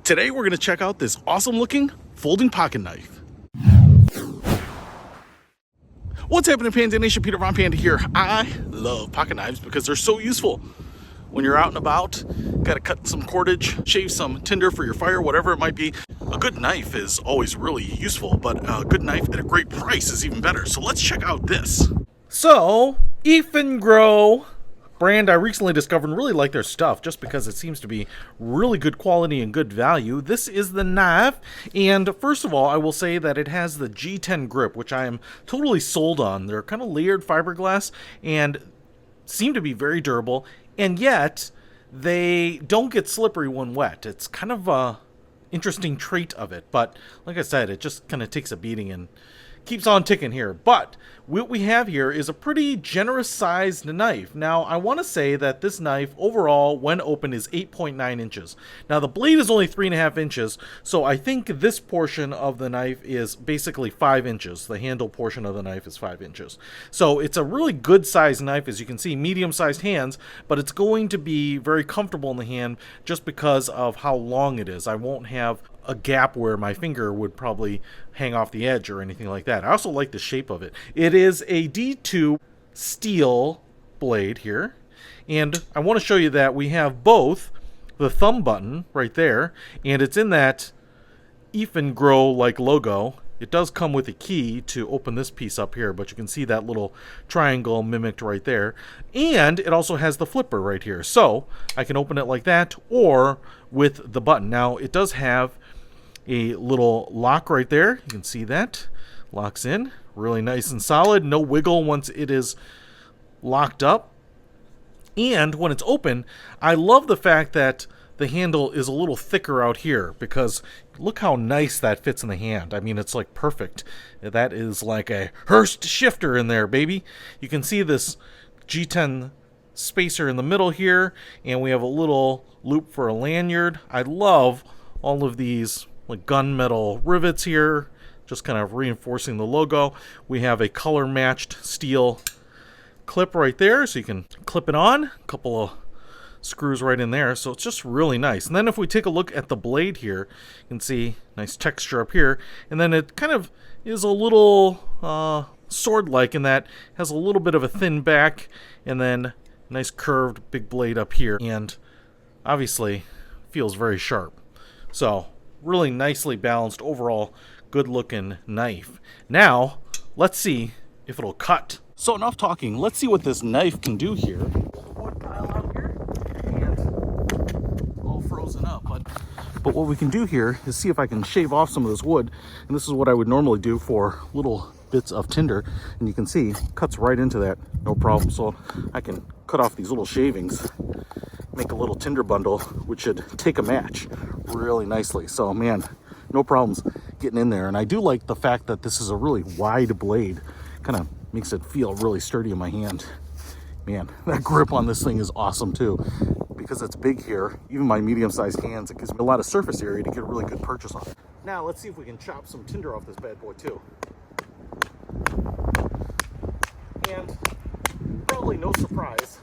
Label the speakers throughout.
Speaker 1: Today we're going to check out this awesome looking folding pocket knife. What's happening, Panda Nation? Peter Von Panda here. I love pocket knives because they're so useful. When you're out and about, got to cut some cordage, shave some tinder for your fire, whatever it might be. A good knife is always really useful, but a good knife at a great price is even better. So let's check out this. So, Eafengrow brand I recently discovered and really like their stuff just because it seems to be really good quality and good value. This is the knife, and first of all, I will say that it has the G10 grip, which I am totally sold on. They're kind of layered fiberglass and seem to be very durable, and yet they don't get slippery when wet. It's kind of a interesting trait of it, but like I said, it just kind of takes a beating and keeps on ticking here. But what we have here is a pretty generous sized knife. Now, I want to say that this knife overall, when open, is 8.9 inches. Now, the blade is only 3.5 inches, so I think this portion of the knife is basically 5 inches. The handle portion of the knife is 5 inches. So it's a really good sized knife, as you can see, medium sized hands, but it's going to be very comfortable in the hand just because of how long it is. I won't have a gap where my finger would probably hang off the edge or anything like that. I also like the shape of it. It is a D2 steel blade here, and I want to show you that we have both the thumb button right there, and it's in that Eafengrow like logo. It does come with a key to open this piece up here, but you can see that little triangle mimicked right there. And it also has the flipper right here. So I can open it like that or with the button. Now it does have a little lock right there. You can see that. Locks in. Really nice and solid. No wiggle once it is locked up. And when it's open, I love the fact that the handle is a little thicker out here because look how nice that fits in the hand. I mean, it's like perfect. That is like a Hurst shifter in there, baby. You can see this G10 spacer in the middle here, and we have a little loop for a lanyard. I love all of these like gunmetal rivets here, just kind of reinforcing the logo. We have a color matched steel clip right there, so you can clip it on. A couple of screws right in there, so it's just really nice. And then if we take a look at the blade here, you can see nice texture up here, and then it kind of is a little sword-like in that it has a little bit of a thin back, and then nice curved big blade up here, and obviously feels very sharp. So really nicely balanced overall, good looking knife. Now let's see if it'll cut. So enough talking, let's see what this knife can do here. Wood pile out here and all frozen up, but what we can do here is see if I can shave off some of this wood, and this is what I would normally do for little bits of tinder, and you can see it cuts right into that, no problem. So I can cut off these little shavings, make a little tinder bundle, which should take a match really nicely. So man, no problems getting in there. And I do like the fact that this is a really wide blade, kind of makes it feel really sturdy in my hand. Man, that grip on this thing is awesome too. Because it's big here, even my medium-sized hands, it gives me a lot of surface area to get a really good purchase on it. Now let's see if we can chop some tinder off this bad boy too. And probably no surprise,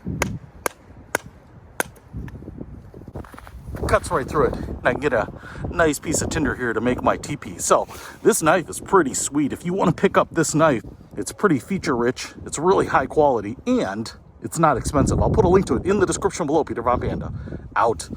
Speaker 1: cuts right through it. And I can get a nice piece of tinder here to make my teepee. So this knife is pretty sweet. If you want to pick up this knife, it's pretty feature rich, it's really high quality, and it's not expensive. I'll put a link to it in the description below. Peter Von Panda, out.